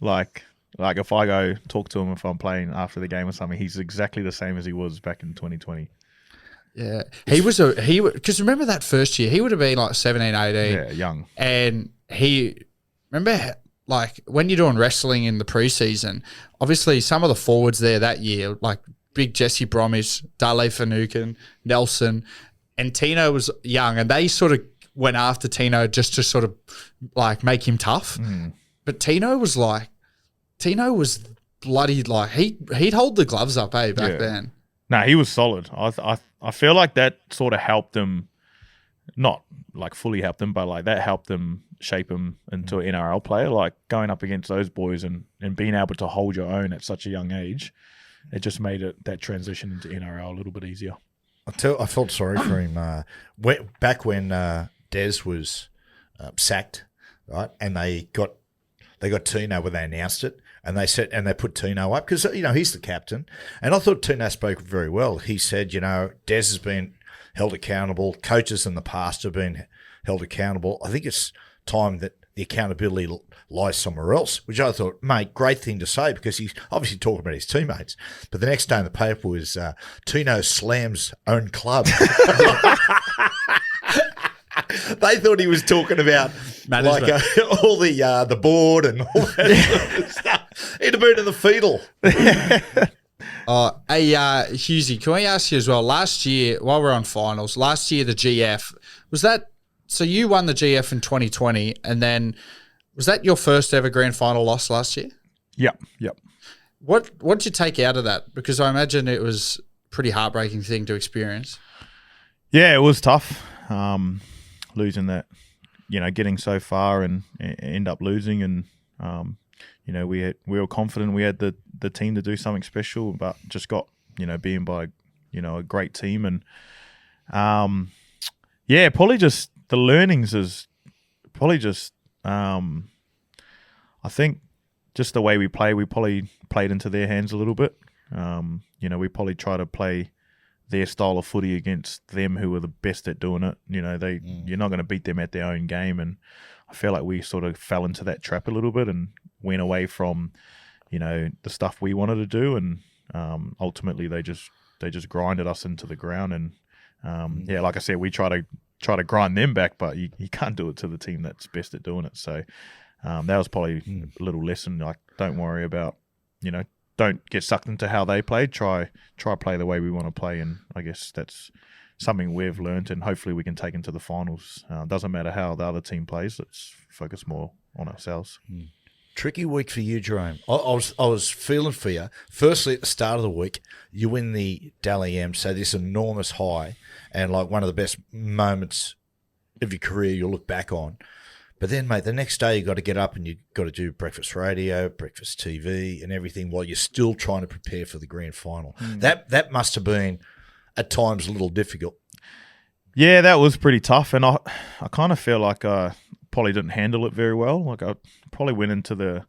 like if I go talk to him if I'm playing after the game or something, he's exactly the same as he was back in 2020. Yeah. Because remember that first year, he would have been like 17, 18. Yeah, young. And remember, like, when you're doing wrestling in the preseason, obviously some of the forwards there that year, like, big Jesse Bromwich, Dale Finucane, Nelson, and Tino was young, and they sort of went after Tino just to sort of like make him tough. But Tino was bloody, like, he'd hold the gloves up, back then. No, he was solid. I feel like that sort of helped him, not like fully helped him, but like that helped him shape him into an NRL player. Like, going up against those boys and being able to hold your own at such a young age. It just made that transition into NRL a little bit easier. I felt sorry for him back when Des was sacked, right? And they got Tino when they announced it, and they put Tino up because he's the captain. And I thought Tino spoke very well. He said, Des has been held accountable. Coaches in the past have been held accountable. I think it's time that the accountability lies somewhere else, which I thought, mate, great thing to say because he's obviously talking about his teammates. But the next day in the paper was Tino slams own club. They thought he was talking about all the board and all that sort of stuff. He'd have been in the fetal. Hughesy, can we ask you as well, last year, while we're on finals, the GF, was that, so you won the GF in 2020, and then was that your first ever grand final loss last year? Yep. What did you take out of that? Because I imagine it was a pretty heartbreaking thing to experience. Yeah, it was tough. Losing that, getting so far and end up losing, and we were confident we had the team to do something special, but just got beaten by a great team, and probably just the learnings is probably just I think just the way we play, we probably played into their hands a little bit. We probably try to play their style of footy against them, who are the best at doing it. You're not going to beat them at their own game, and I feel like we sort of fell into that trap a little bit and went away from the stuff we wanted to do, and ultimately they just grinded us into the ground. And like I said, we try to grind them back, but you can't do it to the team that's best at doing it. So that was probably a little lesson. Like, don't worry about don't get sucked into how they played. Try play the way we want to play, and I guess that's something we've learned, and hopefully we can take into the finals. Doesn't matter how the other team plays. Let's focus more on ourselves. Tricky week for you, Jahrome. I was feeling for you. Firstly, at the start of the week, you win the Dally M, so this enormous high, and like one of the best moments of your career you'll look back on. But then, mate, the next day you got to get up and you got to do breakfast radio, breakfast TV, and everything while you're still trying to prepare for the grand final. That must have been at times a little difficult. Yeah, that was pretty tough, and I kind of feel like I probably didn't handle it very well. Like, I probably went into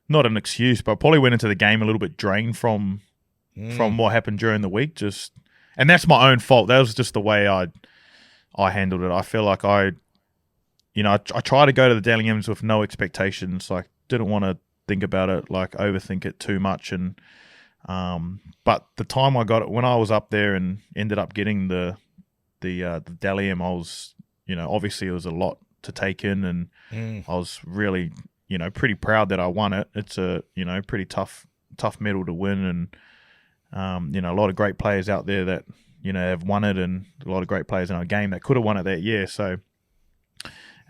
not an excuse, but I probably went into the game a little bit drained from what happened during the week. And that's my own fault. That was just the way I handled it. I feel like I try to go to the Dally M's with no expectations. Like, didn't want to think about it, like overthink it too much. And but the time I got it, when I was up there and ended up getting the Dalium, I was, obviously it was a lot to take in, and I was really, pretty proud that I won it. It's a, pretty tough medal to win, and a lot of great players out there that have won it, and a lot of great players in our game that could have won it that year. So,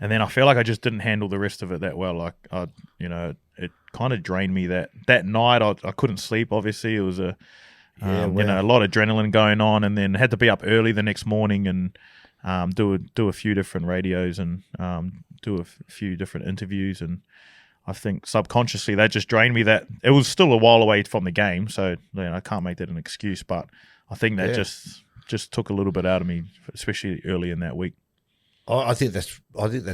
and then I feel like I just didn't handle the rest of it that well. Like it kind of drained me that night. I couldn't sleep. Obviously, it was a a lot of adrenaline going on, and then had to be up early the next morning and do a few different radios and do a few different interviews. And I think subconsciously that just drained me. That it was still a while away from the game, so I can't make that an excuse. But I think that just took a little bit out of me, especially early in that week. I think that's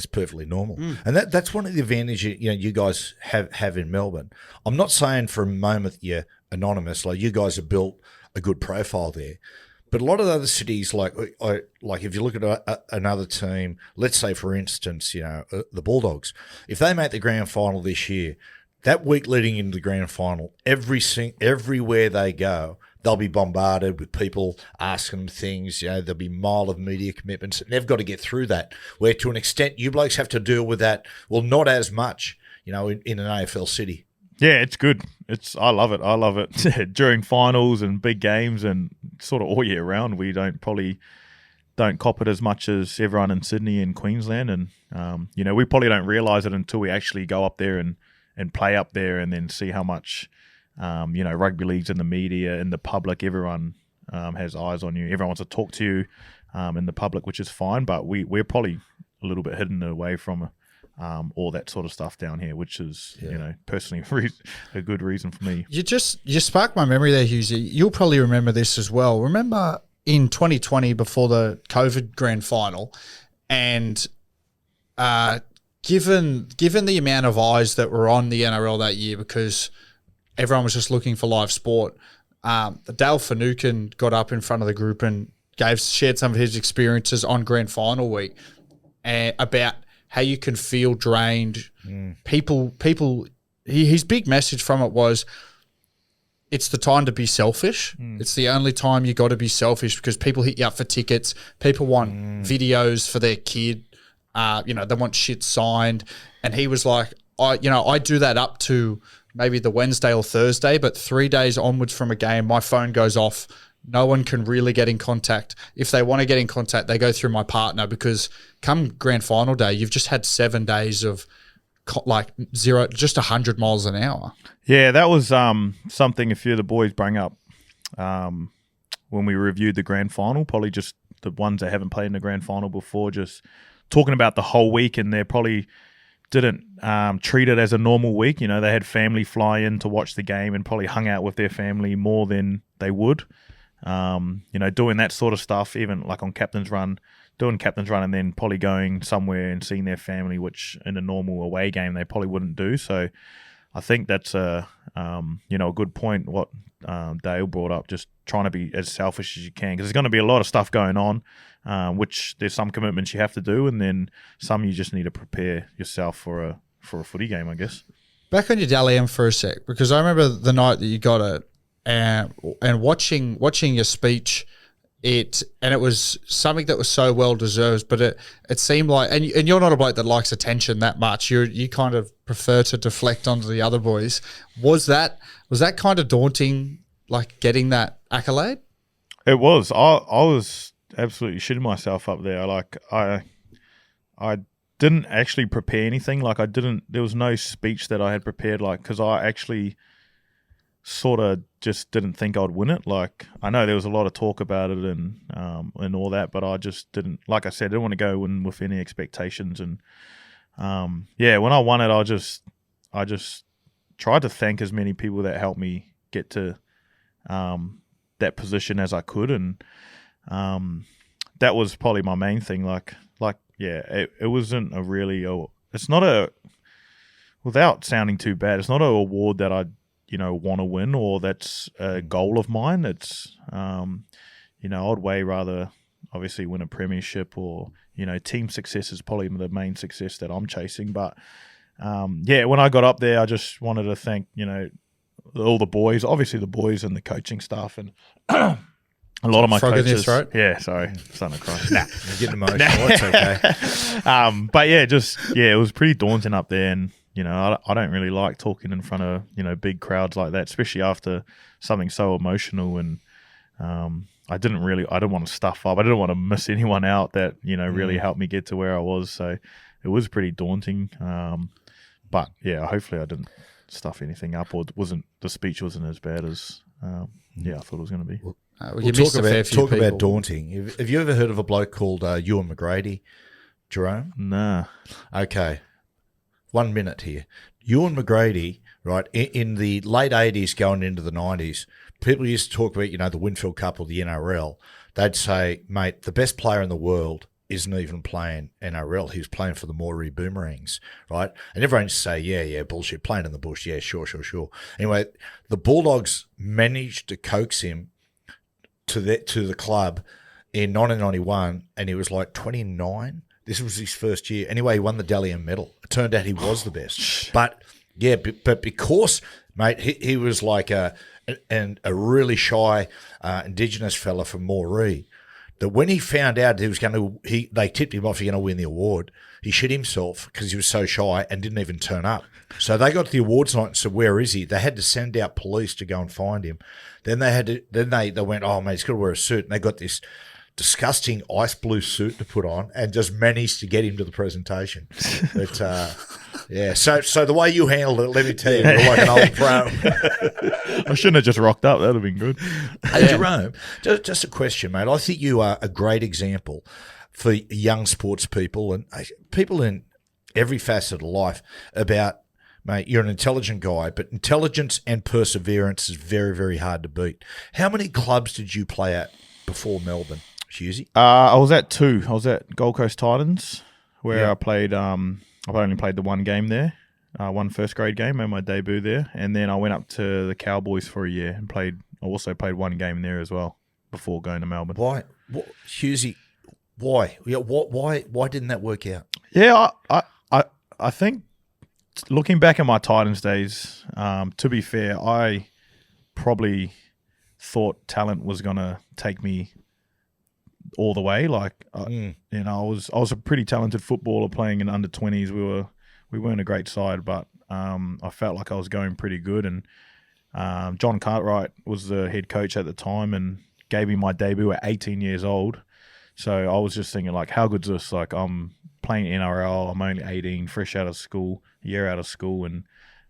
perfectly normal, and that's one of the advantages you guys have in Melbourne. I'm not saying for a moment you're anonymous. Like, you guys have built a good profile there, but a lot of other cities, like if you look at another team, let's say for instance, the Bulldogs, if they make the grand final this year, that week leading into the grand final, everywhere they go, they'll be bombarded with people asking them things. There'll be mile of media commitments, and they've got to get through that. Where to an extent, you blokes have to deal with that. Well, not as much, in an AFL city. Yeah, it's good. I love it. I love it during finals and big games, and sort of all year round. We don't cop it as much as everyone in Sydney and Queensland, and we probably don't realise it until we actually go up there and play up there, and then see how much. Rugby leagues and the media and the public, everyone has eyes on you. Everyone wants to talk to you in the public, which is fine, but we're probably a little bit hidden away from all that sort of stuff down here, which is, personally a good reason for me. You sparked my memory there, Hughesy. You'll probably remember this as well. Remember in 2020 before the COVID grand final, and given the amount of eyes that were on the NRL that year, because everyone was just looking for live sport. Dale Finucane got up in front of the group and shared some of his experiences on grand final week about how you can feel drained. His big message from it was, it's the time to be selfish. It's the only time you got to be selfish, because people hit you up for tickets. People want videos for their kid. They want shit signed. And he was like, I do that up to maybe the Wednesday or Thursday, but 3 days onwards from a game, my phone goes off. No one can really get in contact. If they want to get in contact, they go through my partner, because come grand final day, you've just had 7 days of just 100 miles an hour. Yeah, that was something a few of the boys bring up when we reviewed the grand final, probably just the ones that haven't played in the grand final before, just talking about the whole week, and they're probably didn't treat it as a normal week. They had family fly in to watch the game and probably hung out with their family more than they would. Doing that sort of stuff, even like on captain's run, and then probably going somewhere and seeing their family, which in a normal away game they probably wouldn't do. So I think that's a good point what Dale brought up, just trying to be as selfish as you can, because there's going to be a lot of stuff going on, which there's some commitments you have to do, and then some you just need to prepare yourself for a footy game, I guess. Back on your Dalium for a sec, because I remember the night that you got it, and watching your speech, it was something that was so well deserved, but it seemed like, and you're not a bloke that likes attention that much. You kind of prefer to deflect onto the other boys. Was that kind of daunting, like getting that accolade? It was. I was absolutely shitting myself up there. Like I didn't actually prepare anything. Like there was no speech that I had prepared. Like, because I actually sort of just didn't think I'd win it. Like, I know there was a lot of talk about it and all that, but I just didn't. Like I said, I didn't want to go in with any expectations. And when I won it, I just tried to thank as many people that helped me get to that position as I could, and that was probably my main thing. It wasn't a really. It's not a. Without sounding too bad, it's not an award that I want to win, or that's a goal of mine. It's I'd way rather obviously win a premiership, or team success is probably the main success that I'm chasing. But when I got up there, I just wanted to thank, all the boys, obviously the boys and the coaching staff and a lot of my Frog in your coaches. throat? Yeah, sorry, starting to cry. Nah. You're getting emotional. It's okay. But it was pretty daunting up there, and I don't really like talking in front of big crowds like that, especially after something so emotional. And I didn't want to stuff up. I didn't want to miss anyone out that really helped me get to where I was. So it was pretty daunting. But yeah, hopefully I didn't stuff anything up, or the speech wasn't as bad as I thought it was going to be. You missed a fair few talk people. about daunting. Have you ever heard of a bloke called Ewan McGrady, Jerome? Nah. Okay. 1 minute here. Ewan McGrady, right, in the late 80s going into the 90s, people used to talk about, the Winfield Cup or the NRL. They'd say, mate, the best player in the world isn't even playing NRL. He was playing for the Moree Boomerangs, right? And everyone used to say, yeah, bullshit, playing in the bush. Yeah, sure. Anyway, the Bulldogs managed to coax him to the club in 1991, and he was like 29. This was his first year. Anyway, he won the Dally M medal. It turned out he was the best. But because, mate, he was like a really shy Indigenous fella from Moree, that when he found out he was they tipped him off, he's going to win the award, he shit himself because he was so shy and didn't even turn up. So they got to the awards night and said, where is he? They had to send out police to go and find him. Then they went, oh, mate, he's got to wear a suit. And they got this disgusting ice blue suit to put on and just managed to get him to the presentation. But, so the way you handled it, let me tell you, you're like an old pro. I shouldn't have just rocked up. That would have been good. Hey, Jerome, just a question, mate. I think you are a great example for young sports people and people in every facet of life about, mate, you're an intelligent guy, but intelligence and perseverance is very, very hard to beat. How many clubs did you play at before Melbourne, Hughesy? I was at 2. I was at Gold Coast Titans, where I played. I've only played the one game there, one first grade game, made my debut there, and then I went up to the Cowboys for a year and played. I also played one game there as well before going to Melbourne. Why, Hughesy? Why? Yeah, why didn't that work out? Yeah, I think looking back at my Titans days, to be fair, I probably thought talent was going to take me all the way. Like, I was a pretty talented footballer playing in under 20s. We weren't a great side, but I felt like I was going pretty good. And John Cartwright was the head coach at the time and gave me my debut at 18 years old. So I was just thinking, like, how good's this? Like, I'm playing NRL. I'm only 18, fresh out of school, a year out of school. And,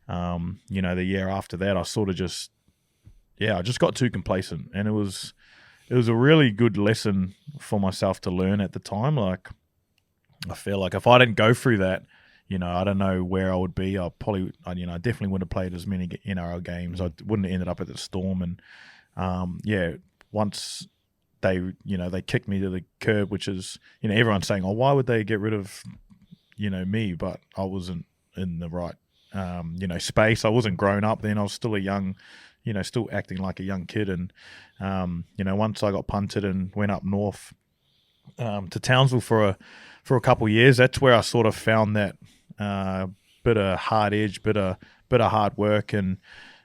the year after that, I sort of just, I just got too complacent. And it was a really good lesson for myself to learn at the time. Like, I feel like if I didn't go through that, I don't know where I would be. I definitely wouldn't have played as many NRL games. I wouldn't have ended up at the Storm. And, once they kicked me to the curb, which is, everyone's saying, oh, why would they get rid of, me? But I wasn't in the right, space. I wasn't grown up then. I was still a young, still acting like a young kid. And, once I got punted and went up north to Townsville for a couple of years, that's where I sort of found that bit of hard edge, bit of hard work. And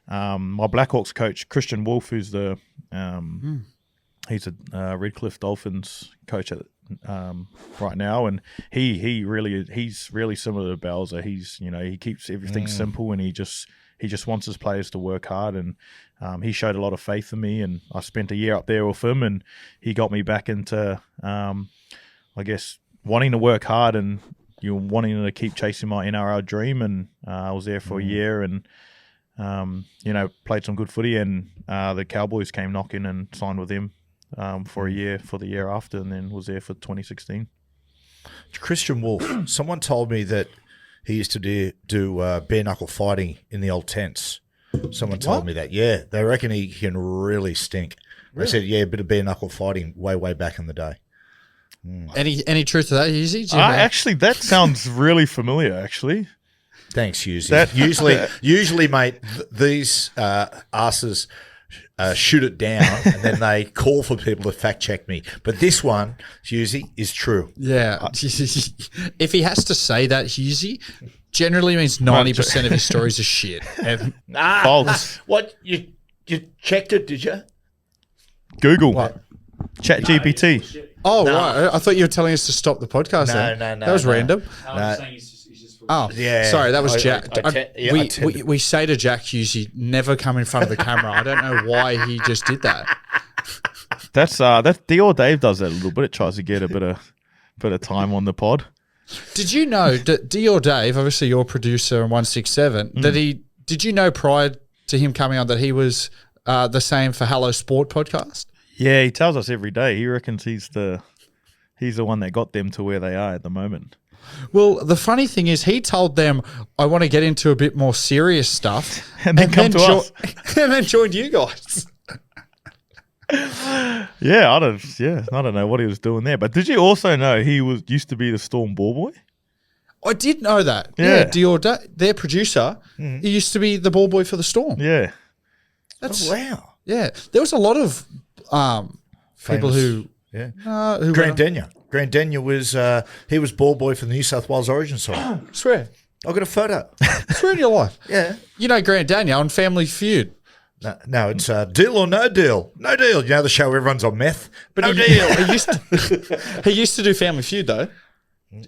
my Blackhawks coach, Christian Wolf, who's the he's a Redcliffe Dolphins coach right now, and he's really similar to Bowser. He keeps everything simple, and he just wants his players to work hard, and he showed a lot of faith in me, and I spent a year up there with him, and he got me back into I guess wanting to work hard and wanting to keep chasing my NRL dream. And I was there for a year, and played some good footy, and the Cowboys came knocking and signed with them for a year, for the year after, and then was there for 2016. Christian Wolf, someone told me that he used to do bare knuckle fighting in the old tents. Someone told me that. Yeah, they reckon he can really stink. They said, a bit of bare knuckle fighting way back in the day. Any truth to that, Hughesy? Actually, that sounds really familiar, actually. Thanks, Hughesy. Usually, mate, these asses shoot it down and then they call for people to fact check me. But this one, Hughesy, is true. Yeah. If he has to say that, Hughesy, generally means 90% of his stories are shit. And False. What you checked it? Did you? Google. What? Chat GPT. Right. I thought you were telling us to stop the podcast. No. That was random. No. Yeah. Sorry, that was I- Jack. I tend We say to Jack Hughesy, never come in front of the camera. I don't know why he just did that. That's Dyor Dave does that a little bit. It tries to get a bit of time on the pod. Did you know that Dyor Dave, obviously your producer on 167, did you know prior to him coming on that he was the same for Hello Sport podcast? Yeah, he tells us every day. He reckons he's the one that got them to where they are at the moment. Well, the funny thing is he told them, I want to get into a bit more serious stuff. And then come to us. And then joined you guys. Yeah, I don't know what he was doing there. But did you also know he used to be the Storm ball boy? I did know that. Yeah. Dyor Dave, their producer, he used to be the ball boy for the Storm. Yeah. That's wow. Yeah. There was a lot of people Famous. who who Grant Denyer. Grant Denyer was he was ball boy for the New South Wales Origin side. swear. I got a photo. Swear in your life. Yeah. You know Grant Daniel on Family Feud. No, it's deal or no deal. No deal. You know the show everyone's on meth, but no deal. He used to do Family Feud though.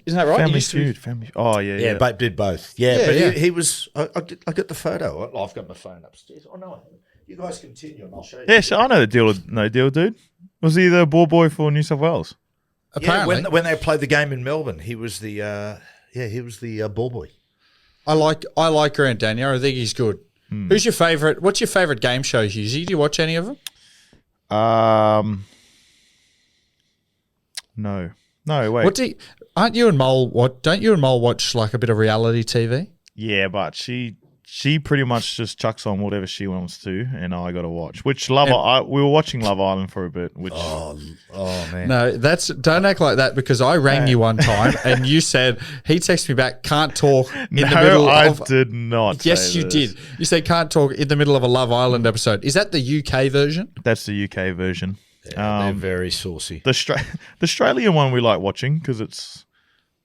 Isn't that right? He Family used to be- Feud. Oh, yeah. Yeah, but did both. Yeah, Yeah, but yeah. He was. I got the photo. I've got my phone upstairs. Oh no, you guys continue and I'll show you. Yeah, sure, I know the deal dude. Was he the ball boy for New South Wales? Yeah, Apparently. when they played the game in Melbourne, he was the ball boy. I like Grant Daniel. I think he's good. Who's your favourite? What's your favourite game show, Hughesy? Do you watch any of them? No, wait. Don't you and Mole watch like a bit of reality TV? Yeah, but she pretty much just chucks on whatever she wants to, and I got to watch. Which we were watching Love Island for a bit. Which Oh man. No, don't act like that because I rang you one time and you said he texted me back, can't talk in the middle I of. did not. Yes, say you this. did. You said can't talk in the middle of a Love Island episode. Is that the UK version? That's the UK version. They're very saucy. The Australian one we like watching because it's,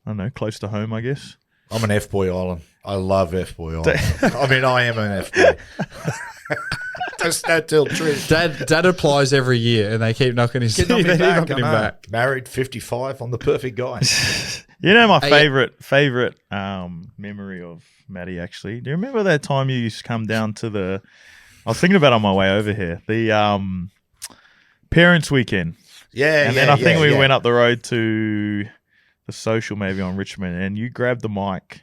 I don't know, close to home, I guess. I'm an F-boy island. I love F-boy island. I mean, I am an F-boy. That's not till true. Dad applies every year and they keep knocking his Get knocking knocking him I know. back. Married, 55. I'm the perfect guy. You know my favorite memory of Matty, actually. Do you remember that time you used to come down to the? I was thinking about it on my way over here. The parents' weekend. Yeah, And then I think we went up the road to the social maybe on Richmond, and you grabbed the mic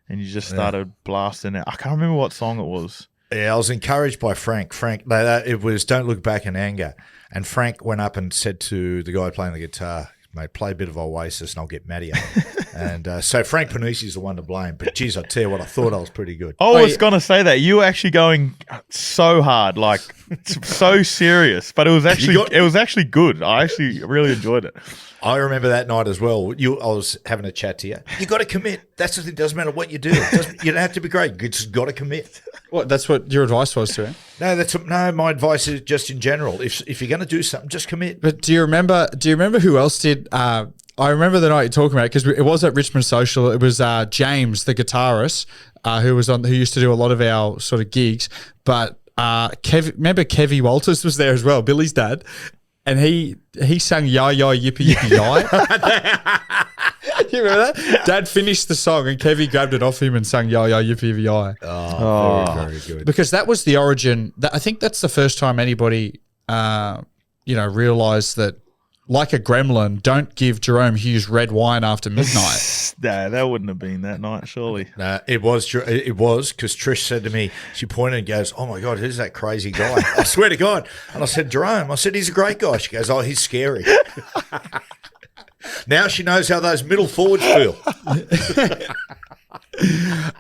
and you just started blasting it. I can't remember what song it was. Yeah, I was encouraged by Frank. It was Don't Look Back in Anger. And Frank went up and said to the guy playing the guitar, mate, play a bit of Oasis and I'll get Matty up. And so Frank Panisi's the one to blame. But geez, I tell you what, I thought I was pretty good. I was going to say that. You were actually going so hard, like so serious, but it was actually good. I actually really enjoyed it. I remember that night as well. I was having a chat to you. You got to commit. That's the thing. Doesn't matter what you do. You don't have to be great. You just got to commit. What? That's what your advice was to him. No. My advice is just in general. If you're going to do something, just commit. But do you remember who else did? I remember the night you're talking about because it was at Richmond Social. It was James, the guitarist, who used to do a lot of our sort of gigs. But remember Kevy Walters was there as well, Billy's dad. And he sang "Ya Ya Yippee Yippee Yi." You remember that? Dad finished the song and Kevy grabbed it off him and sang "Ya Ya Yippee Yippee Yi." Oh, very, very good. Because that was the origin. I think that's the first time anybody, realised that, like a gremlin, don't give Jahrome Hughes red wine after midnight. No, that wouldn't have been that night, surely. No, it was because Trish said to me, she pointed and goes, "Oh my God, who's that crazy guy?" I swear to God. And I said, "Jerome." I said, "He's a great guy." She goes, "Oh, he's scary." Now she knows how those middle forwards feel.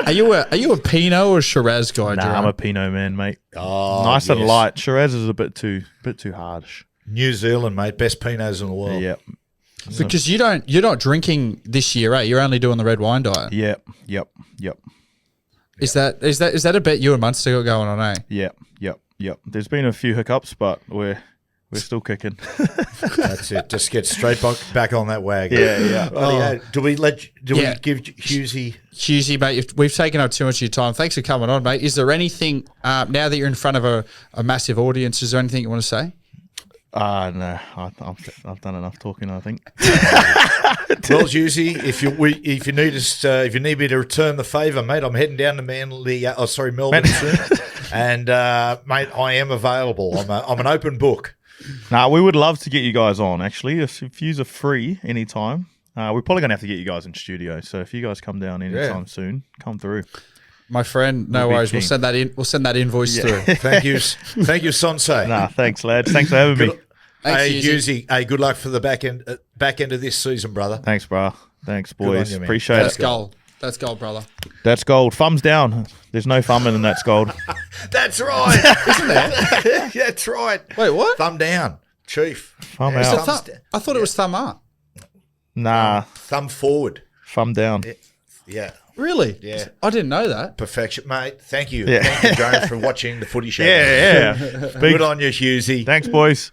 Are you a Pinot or Shiraz guy, Nah, Jerome? I'm a Pinot man, mate. Oh, Nice and yes. light. Shiraz is a bit too harsh. New Zealand, mate, best Pinots in the world. Yep. Because you're not drinking this year, eh? You're only doing the red wine diet. Yep. Is that a bet you and Munster got going on, eh? Yep. There's been a few hiccups, but we're We're still kicking. That's it. Just get straight back on that wagon. Yeah. Do we give Hughesy? Hughesy, mate, we've taken up too much of your time. Thanks for coming on, mate. Is there anything, now that you're in front of a massive audience, is there anything you want to say? No, I've done enough talking, I think. Well, Hughesy, if you need me to return the favour, mate, I'm heading down to Melbourne soon, and mate, I am available. I'm an open book. We would love to get you guys on. Actually, if you are free anytime, we're probably gonna have to get you guys in studio. So if you guys come down anytime soon, come through. My friend, no worries. We'll send that in. We'll send that invoice through. Thank you, Sonsei. Thanks, lads. Thanks for having me. Hey, Hughesy. Hey, good luck for the back end of this season, brother. Thanks, bro. Thanks, boys. You, appreciate That's it. gold. That's gold, brother. That's gold. Thumbs down. There's no thumbing in that's gold. That's right, isn't there? Yeah, that's right. Wait, what? Thumb down, chief. Thumb Is out. it I thought it was thumb up. Nah, Thumb forward. thumb down. Yeah. Really? Yeah. I didn't know that. Perfection, mate. Thank you. Yeah. Thank you, Jahrome, for watching the footy show. Yeah. Good on you, Hughesy. Thanks, boys.